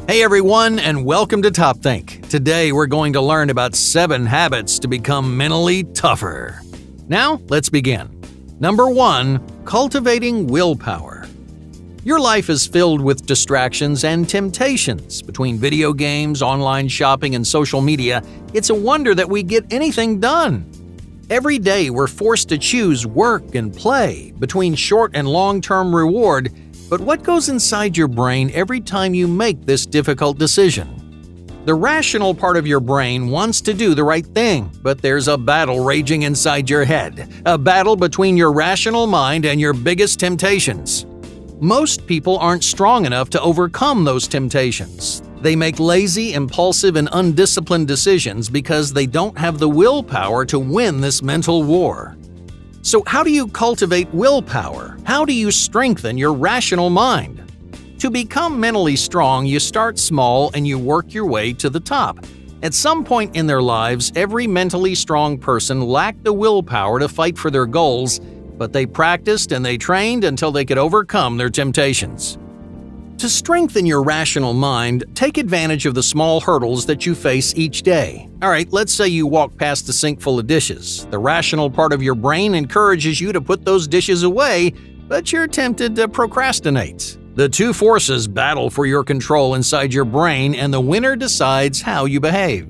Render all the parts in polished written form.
Hey everyone, and welcome to Top Think. Today we're going to learn about 7 habits to become mentally tougher. Now, let's begin. Number 1. Cultivating willpower. Your life is filled with distractions and temptations. Between video games, online shopping, and social media, it's a wonder that we get anything done. Every day we're forced to choose work and play between short and long-term reward. But what goes inside your brain every time you make this difficult decision? The rational part of your brain wants to do the right thing, but there's a battle raging inside your head, a battle between your rational mind and your biggest temptations. Most people aren't strong enough to overcome those temptations. They make lazy, impulsive, and undisciplined decisions because they don't have the willpower to win this mental war. So how do you cultivate willpower? How do you strengthen your rational mind? To become mentally strong, you start small and you work your way to the top. At some point in their lives, every mentally strong person lacked the willpower to fight for their goals, but they practiced and they trained until they could overcome their temptations. To strengthen your rational mind, take advantage of the small hurdles that you face each day. Alright, let's say you walk past a sink full of dishes. The rational part of your brain encourages you to put those dishes away, but you're tempted to procrastinate. The two forces battle for your control inside your brain, and the winner decides how you behave.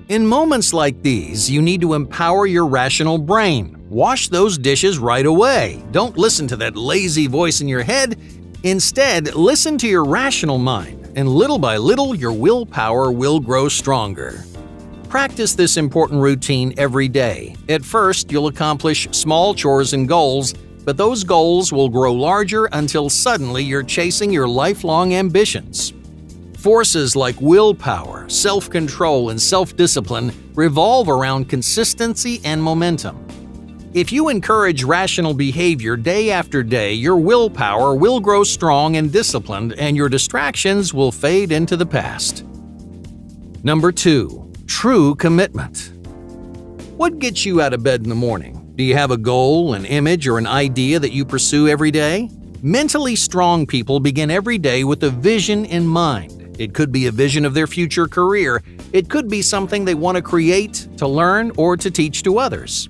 In moments like these, you need to empower your rational brain. Wash those dishes right away. Don't listen to that lazy voice in your head. Instead, listen to your rational mind, and little by little your willpower will grow stronger. Practice this important routine every day. At first, you'll accomplish small chores and goals, but those goals will grow larger until suddenly you're chasing your lifelong ambitions. Forces like willpower, self-control, and self-discipline revolve around consistency and momentum. If you encourage rational behavior day after day, your willpower will grow strong and disciplined, and your distractions will fade into the past. Number 2. True commitment. What gets you out of bed in the morning? Do you have a goal, an image, or an idea that you pursue every day? Mentally strong people begin every day with a vision in mind. It could be a vision of their future career. It could be something they want to create, to learn, or to teach to others.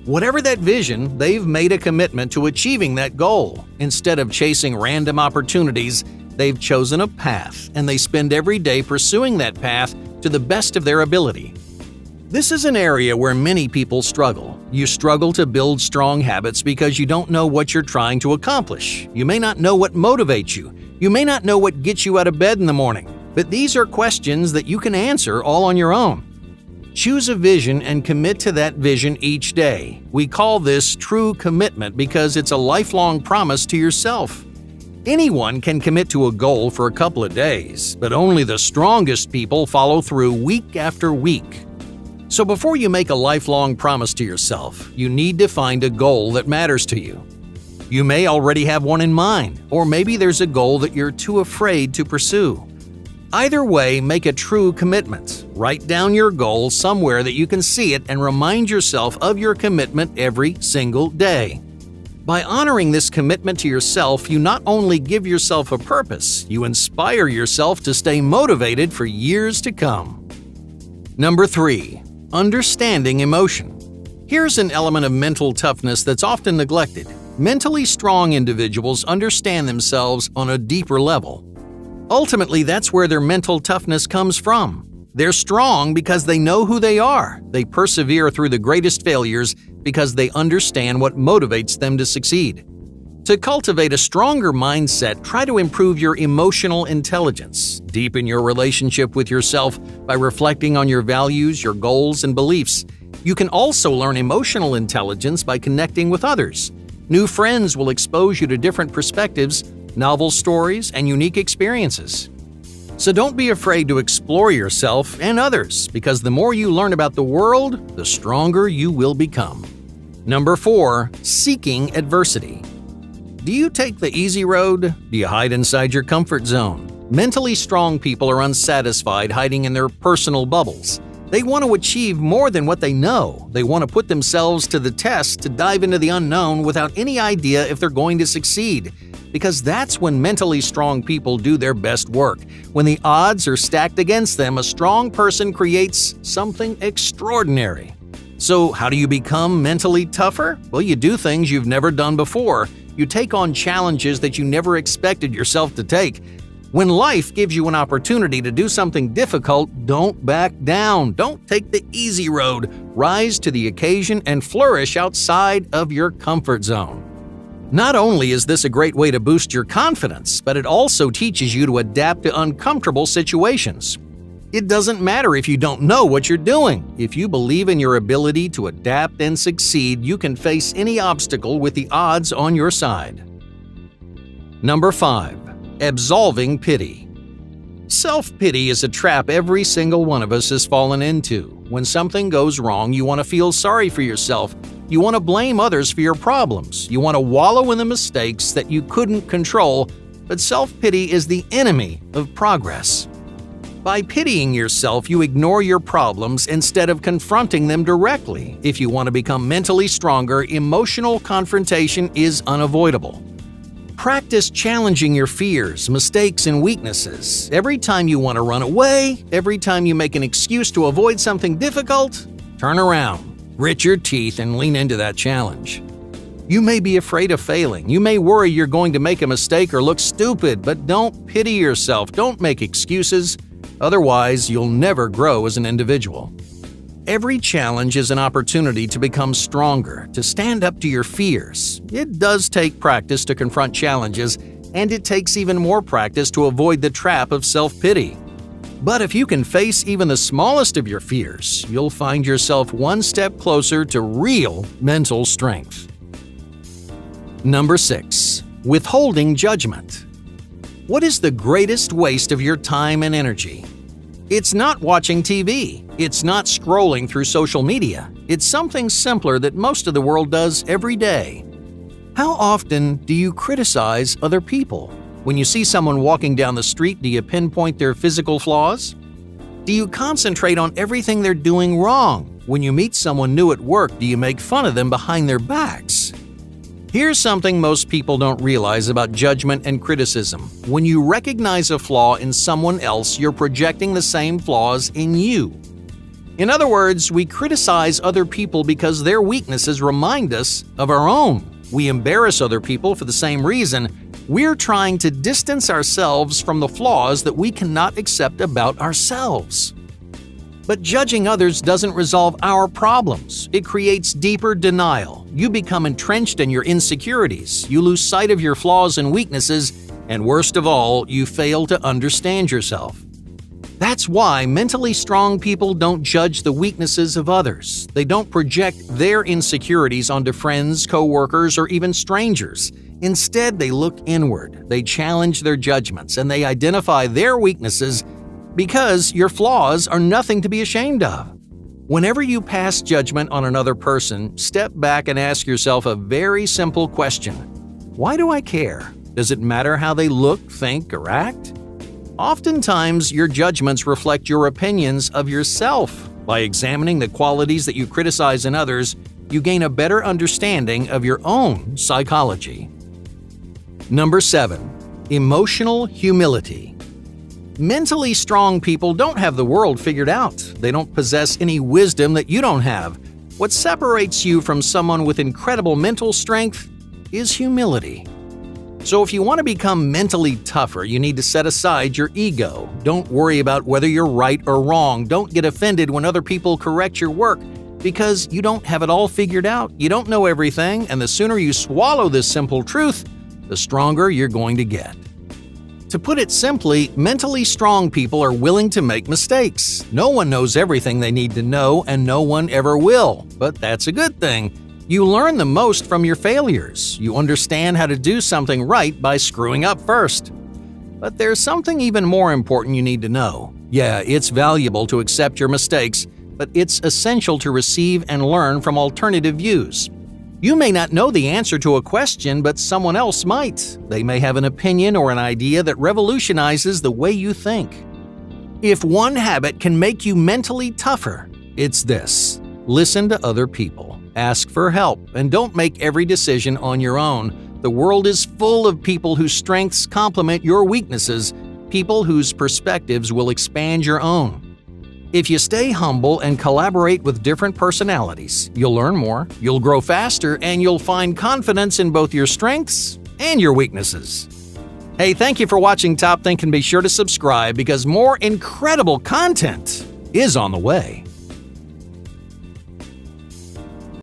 Whatever that vision, they've made a commitment to achieving that goal. Instead of chasing random opportunities, they've chosen a path, and they spend every day pursuing that path to the best of their ability. This is an area where many people struggle. You struggle to build strong habits because you don't know what you're trying to accomplish. You may not know what motivates you. You may not know what gets you out of bed in the morning. But these are questions that you can answer all on your own. Choose a vision and commit to that vision each day. We call this true commitment because it's a lifelong promise to yourself. Anyone can commit to a goal for a couple of days, but only the strongest people follow through week after week. So before you make a lifelong promise to yourself, you need to find a goal that matters to you. You may already have one in mind, or maybe there's a goal that you're too afraid to pursue. Either way, make a true commitment. Write down your goal somewhere that you can see it and remind yourself of your commitment every single day. By honoring this commitment to yourself, you not only give yourself a purpose, you inspire yourself to stay motivated for years to come. Number 3. Understanding emotion. Here's an element of mental toughness that's often neglected. Mentally strong individuals understand themselves on a deeper level. Ultimately, that's where their mental toughness comes from. They're strong because they know who they are. They persevere through the greatest failures because they understand what motivates them to succeed. To cultivate a stronger mindset, try to improve your emotional intelligence. Deepen your relationship with yourself by reflecting on your values, your goals, and beliefs. You can also learn emotional intelligence by connecting with others. New friends will expose you to different perspectives, novel stories, and unique experiences. So don't be afraid to explore yourself and others, because the more you learn about the world, the stronger you will become. Number 4. Seeking adversity. Do you take the easy road? Do you hide inside your comfort zone? Mentally strong people are unsatisfied hiding in their personal bubbles. They want to achieve more than what they know. They want to put themselves to the test to dive into the unknown without any idea if they're going to succeed. Because that's when mentally strong people do their best work. When the odds are stacked against them, a strong person creates something extraordinary. So how do you become mentally tougher? Well, you do things you've never done before. You take on challenges that you never expected yourself to take. When life gives you an opportunity to do something difficult, don't back down. Don't take the easy road. Rise to the occasion and flourish outside of your comfort zone. Not only is this a great way to boost your confidence, but it also teaches you to adapt to uncomfortable situations. It doesn't matter if you don't know what you're doing. If you believe in your ability to adapt and succeed, you can face any obstacle with the odds on your side. Number 5. Absolving pity. Self-pity is a trap every single one of us has fallen into. When something goes wrong, you want to feel sorry for yourself. You want to blame others for your problems. You want to wallow in the mistakes that you couldn't control, but self-pity is the enemy of progress. By pitying yourself, you ignore your problems instead of confronting them directly. If you want to become mentally stronger, emotional confrontation is unavoidable. Practice challenging your fears, mistakes, and weaknesses. Every time you want to run away, every time you make an excuse to avoid something difficult, turn around, grit your teeth, and lean into that challenge. You may be afraid of failing. You may worry you're going to make a mistake or look stupid, but don't pity yourself. Don't make excuses. Otherwise, you'll never grow as an individual. Every challenge is an opportunity to become stronger, to stand up to your fears. It does take practice to confront challenges, and it takes even more practice to avoid the trap of self-pity. But if you can face even the smallest of your fears, you'll find yourself one step closer to real mental strength. Number 6. Withholding judgment. What is the greatest waste of your time and energy? It's not watching TV. It's not scrolling through social media. It's something simpler that most of the world does every day. How often do you criticize other people? When you see someone walking down the street, do you pinpoint their physical flaws? Do you concentrate on everything they're doing wrong? When you meet someone new at work, do you make fun of them behind their backs? Here's something most people don't realize about judgment and criticism. When you recognize a flaw in someone else, you're projecting the same flaws in you. In other words, we criticize other people because their weaknesses remind us of our own. We embarrass other people for the same reason. We're trying to distance ourselves from the flaws that we cannot accept about ourselves. But judging others doesn't resolve our problems. It creates deeper denial. You become entrenched in your insecurities. You lose sight of your flaws and weaknesses, and worst of all, you fail to understand yourself. That's why mentally strong people don't judge the weaknesses of others. They don't project their insecurities onto friends, coworkers, or even strangers. Instead, they look inward. They challenge their judgments, and they identify their weaknesses because your flaws are nothing to be ashamed of. Whenever you pass judgment on another person, step back and ask yourself a very simple question. Why do I care? Does it matter how they look, think, or act? Oftentimes, your judgments reflect your opinions of yourself. By examining the qualities that you criticize in others, you gain a better understanding of your own psychology. Number 7. Emotional humility. Mentally strong people don't have the world figured out. They don't possess any wisdom that you don't have. What separates you from someone with incredible mental strength is humility. So if you want to become mentally tougher, you need to set aside your ego. Don't worry about whether you're right or wrong. Don't get offended when other people correct your work, because you don't have it all figured out. You don't know everything, and the sooner you swallow this simple truth, the stronger you're going to get. To put it simply, mentally strong people are willing to make mistakes. No one knows everything they need to know, and no one ever will. But that's a good thing. You learn the most from your failures. You understand how to do something right by screwing up first. But there's something even more important you need to know. Yeah, it's valuable to accept your mistakes, but it's essential to receive and learn from alternative views. You may not know the answer to a question, but someone else might. They may have an opinion or an idea that revolutionizes the way you think. If one habit can make you mentally tougher, it's this: listen to other people, ask for help, and don't make every decision on your own. The world is full of people whose strengths complement your weaknesses, people whose perspectives will expand your own. If you stay humble and collaborate with different personalities, you'll learn more, you'll grow faster, and you'll find confidence in both your strengths and your weaknesses. Hey, thank you for watching Top Think, and be sure to subscribe because more incredible content is on the way.